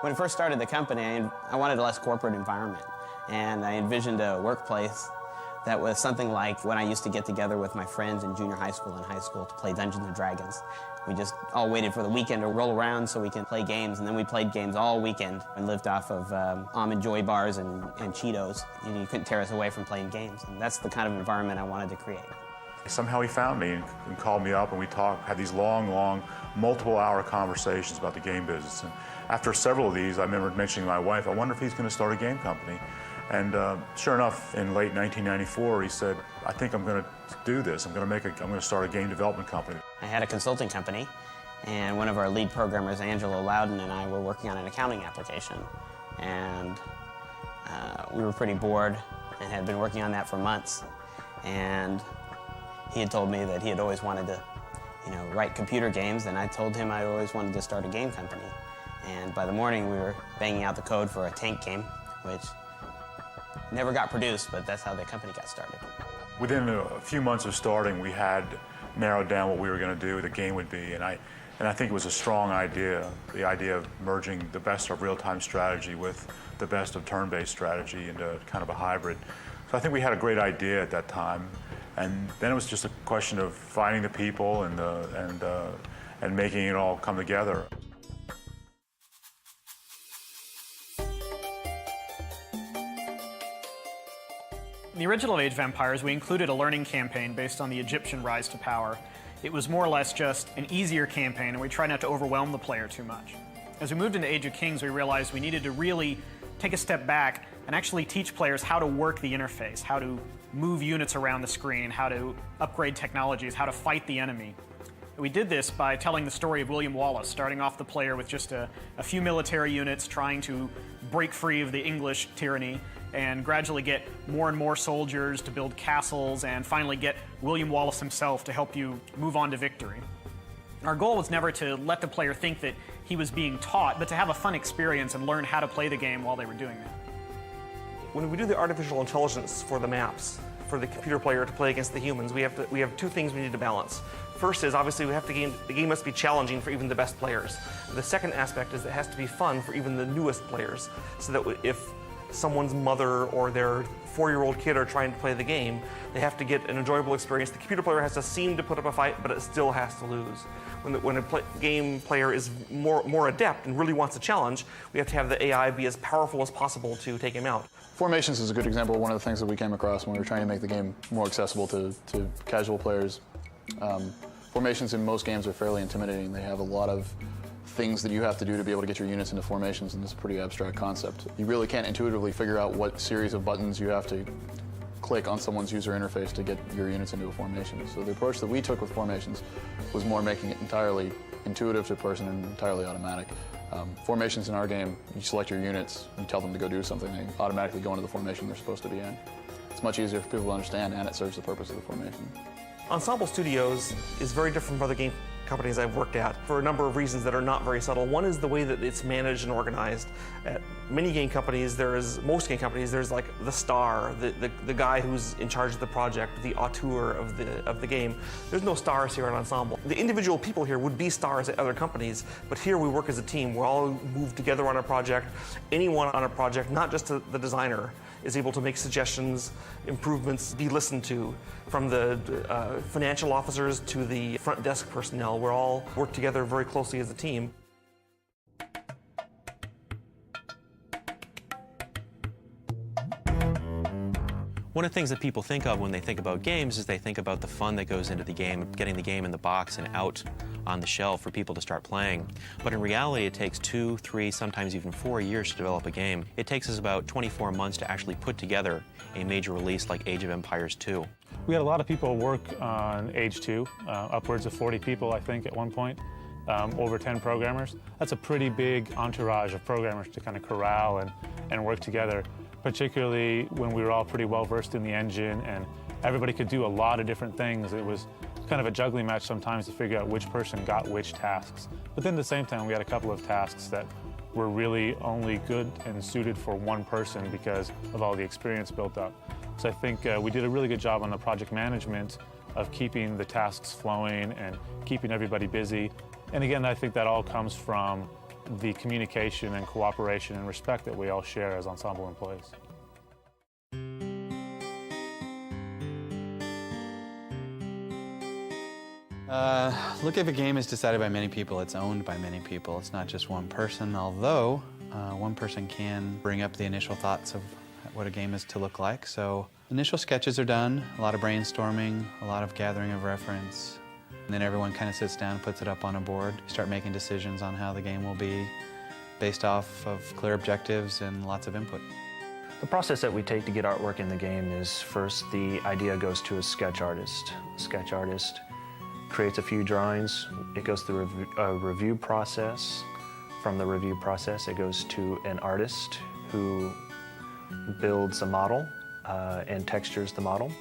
When I first started the company, I wanted a less corporate environment, and I envisioned a workplace that was something like when I used to get together with my friends in junior high school and high school to play Dungeons & Dragons. We just all waited for the weekend to roll around so we could play games, and then we played games all weekend and lived off of almond joy bars and Cheetos. You couldn't tear us away from playing games, and that's the kind of environment I wanted to create. Somehow he found me and called me up, and we had these long, multiple-hour conversations about the game business. And after several of these, I remember mentioning to my wife, I wonder if he's going to start a game company. And sure enough, in late 1994, he said, I think I'm going to do this. I'm going to start a game development company. I had a consulting company, and one of our lead programmers, Angelo Loudon, and I were working on an accounting application. And we were pretty bored and had been working on that for months. And he had told me that he had always wanted to, write computer games, and I told him I always wanted to start a game company. And by the morning, we were banging out the code for a tank game, which never got produced, but that's how the company got started. Within a few months of starting, we had narrowed down what we were going to do, the game would be, and I think it was a strong idea, the idea of merging the best of real-time strategy with the best of turn-based strategy into kind of a hybrid. So I think we had a great idea at that time, and then it was just a question of finding the people and making it all come together. In the original Age of Empires, we included a learning campaign based on the Egyptian rise to power. It was more or less just an easier campaign, and we tried not to overwhelm the player too much. As we moved into Age of Kings, we realized we needed to really take a step back and actually teach players how to work the interface, how to move units around the screen, how to upgrade technologies, how to fight the enemy. We did this by telling the story of William Wallace, starting off the player with just a few military units trying to break free of the English tyranny, and gradually get more and more soldiers to build castles, and finally get William Wallace himself to help you move on to victory. Our goal was never to let the player think that he was being taught, but to have a fun experience and learn how to play the game while they were doing that. When we do the artificial intelligence for the maps, for the computer player to play against the humans, we have two things we need to balance. First is, obviously, the game must be challenging for even the best players. The second aspect is it has to be fun for even the newest players, so that if someone's mother or their 4-year-old kid are trying to play the game, they have to get an enjoyable experience. The computer player has to seem to put up a fight, but it still has to lose. When a game player is more adept and really wants a challenge, we have to have the AI be as powerful as possible to take him out. Formations is a good example of one of the things that we came across when we were trying to make the game more accessible to casual players. Formations in most games are fairly intimidating. They have a lot of things that you have to do to be able to get your units into formations, and it's a pretty abstract concept. You really can't intuitively figure out what series of buttons you have to click on someone's user interface to get your units into a formation. So the approach that we took with formations was more making it entirely intuitive to a person and entirely automatic. Formations in our game, you select your units, you tell them to go do something, they automatically go into the formation they're supposed to be in. It's much easier for people to understand, and it serves the purpose of the formation. Ensemble Studios is very different from other game companies I've worked at for a number of reasons that are not very subtle. One is the way that it's managed and organized. At most game companies, there's like the star, the guy who's in charge of the project, the auteur of the game. There's no stars here at Ensemble. The individual people here would be stars at other companies, but here we work as a team. We're all moved together on a project. Anyone on a project, not just the designer, is able to make suggestions, improvements, be listened to, from the financial officers to the front desk personnel. We're all work together very closely as a team. One of the things that people think of when they think about games is they think about the fun that goes into the game, getting the game in the box and out on the shelf for people to start playing. But in reality, it takes 2, 3, sometimes even 4 years to develop a game. It takes us about 24 months to actually put together a major release like Age of Empires 2. We had a lot of people work on Age 2, upwards of 40 people, I think, at one point, over 10 programmers. That's a pretty big entourage of programmers to kind of corral and work together, particularly when we were all pretty well versed in the engine and everybody could do a lot of different things. It was kind of a juggling match sometimes to figure out which person got which tasks. But then at the same time, we had a couple of tasks that were really only good and suited for one person because of all the experience built up. So I think we did a really good job on the project management of keeping the tasks flowing and keeping everybody busy. And again, I think that all comes from the communication and cooperation and respect that we all share as Ensemble employees. Look, if a game is decided by many people, it's owned by many people. It's not just one person, although one person can bring up the initial thoughts of what a game is to look like. So initial sketches are done, a lot of brainstorming, a lot of gathering of reference, and then everyone kind of sits down, puts it up on a board, start making decisions on how the game will be based off of clear objectives and lots of input. The process that we take to get artwork in the game is first the idea goes to a sketch artist. Sketch artist creates a few drawings. It goes through a review process. From the review process, it goes to an artist who builds a model and textures the model.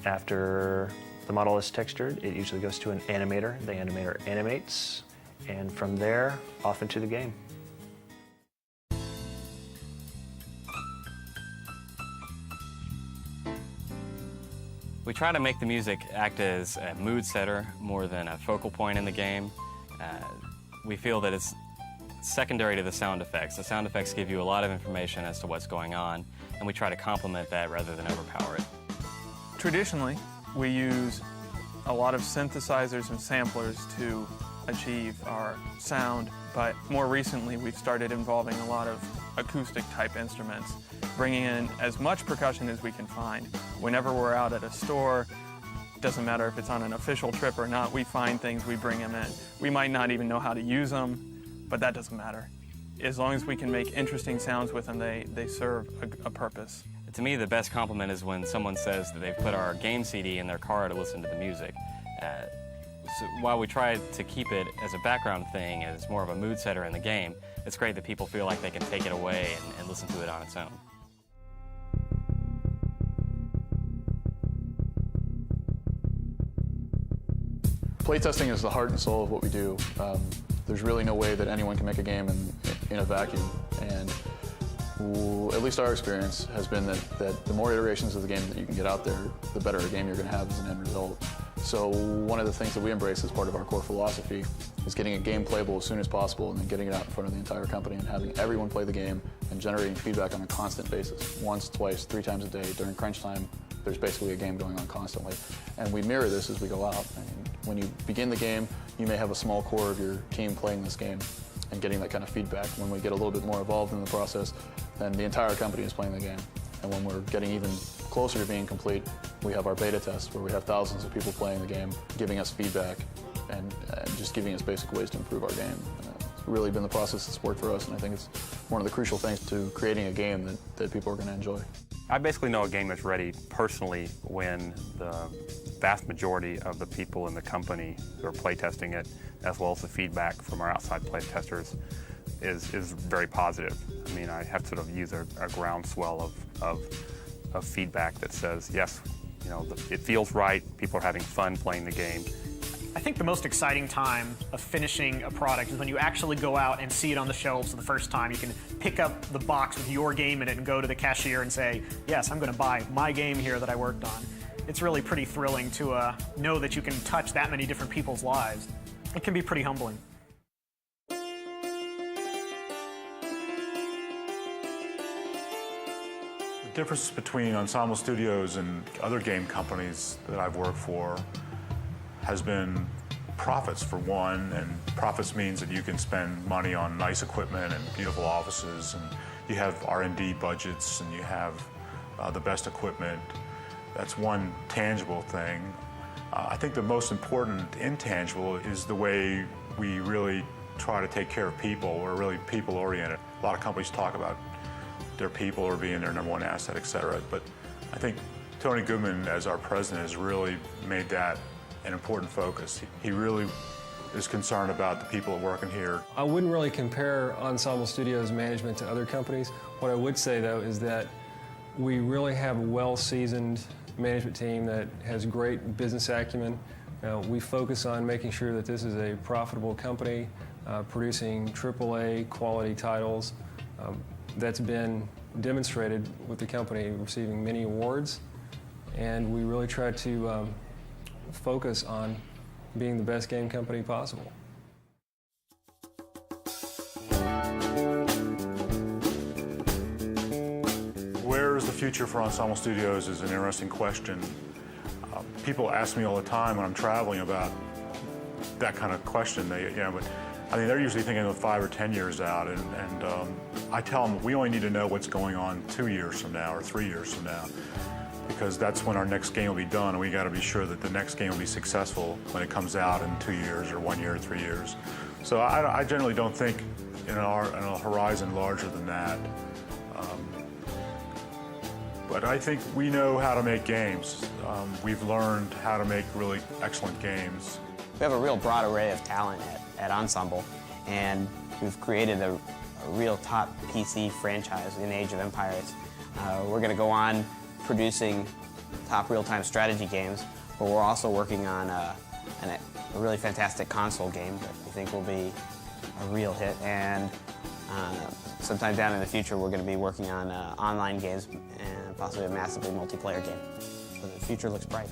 After the model is textured, it usually goes to an animator. The animator animates, and from there, off into the game. We try to make the music act as a mood setter more than a focal point in the game. We feel that it's secondary to the sound effects. The sound effects give you a lot of information as to what's going on, and we try to complement that rather than overpower it. Traditionally, we use a lot of synthesizers and samplers to achieve our sound, but more recently we've started involving a lot of acoustic type instruments, bringing in as much percussion as we can find. Whenever we're out at a store, doesn't matter if it's on an official trip or not, we find things, we bring them in. We might not even know how to use them, but that doesn't matter. As long as we can make interesting sounds with them, they serve a purpose. To me, the best compliment is when someone says that they've put our game CD in their car to listen to the music. So while we try to keep it as a background thing, as more of a mood setter in the game, it's great that people feel like they can take it away and listen to it on its own. Playtesting is the heart and soul of what we do. There's really no way that anyone can make a game in a vacuum, and at least our experience has been that the more iterations of the game that you can get out there, the better a game you're going to have as an end result. So one of the things that we embrace as part of our core philosophy is getting a game playable as soon as possible and then getting it out in front of the entire company and having everyone play the game and generating feedback on a constant basis. Once, twice, 3 times a day during crunch time, there's basically a game going on constantly. And we mirror this as we go out. I mean, when you begin the game, you may have a small core of your team playing this game and getting that kind of feedback. When we get a little bit more involved in the process, then the entire company is playing the game. And when we're getting even closer to being complete, we have our beta test where we have thousands of people playing the game, giving us feedback and just giving us basic ways to improve our game. It's really been the process that's worked for us, and I think it's one of the crucial things to creating a game that people are going to enjoy. I basically know a game is ready personally when the vast majority of the people in the company who are playtesting it, as well as the feedback from our outside playtesters, is very positive. I mean, I have to sort of use a groundswell of feedback that says, yes, you know, it feels right, people are having fun playing the game. I think the most exciting time of finishing a product is when you actually go out and see it on the shelves for the first time. You can pick up the box with your game in it and go to the cashier and say, yes, I'm going to buy my game here that I worked on. It's really pretty thrilling to know that you can touch that many different people's lives. It can be pretty humbling. The difference between Ensemble Studios and other game companies that I've worked for has been profits, for one, and profits means that you can spend money on nice equipment and beautiful offices, and you have R&D budgets, and you have the best equipment. That's one tangible thing. I think the most important intangible is the way we really try to take care of people. We're really people-oriented. A lot of companies talk about their people or being their number one asset, et cetera, but I think Tony Goodman, as our president, has really made that an important focus. He really is concerned about the people working here. I wouldn't really compare Ensemble Studios management to other companies. What I would say, though, is that we really have well-seasoned management team that has great business acumen. We focus on making sure that this is a profitable company, producing AAA quality titles. That's been demonstrated with the company receiving many awards, and we really try to focus on being the best game company possible. Where is the future for Ensemble Studios is an interesting question. People ask me all the time when I'm traveling about that kind of question. But I mean, they're usually thinking of 5 or 10 years out, and I tell them we only need to know what's going on 2 years from now or 3 years from now, because that's when our next game will be done, and we got to be sure that the next game will be successful when it comes out in 2 years or 1 year or 3 years. So I generally don't think in a horizon larger than that. But I think we know how to make games. We've learned how to make really excellent games. We have a real broad array of talent at Ensemble, and we've created a real top PC franchise in Age of Empires. We're going to go on producing top real-time strategy games, but we're also working on a really fantastic console game that we think will be a real hit. And sometime down in the future, we're going to be working on online games and possibly a massively multiplayer game. So the future looks bright.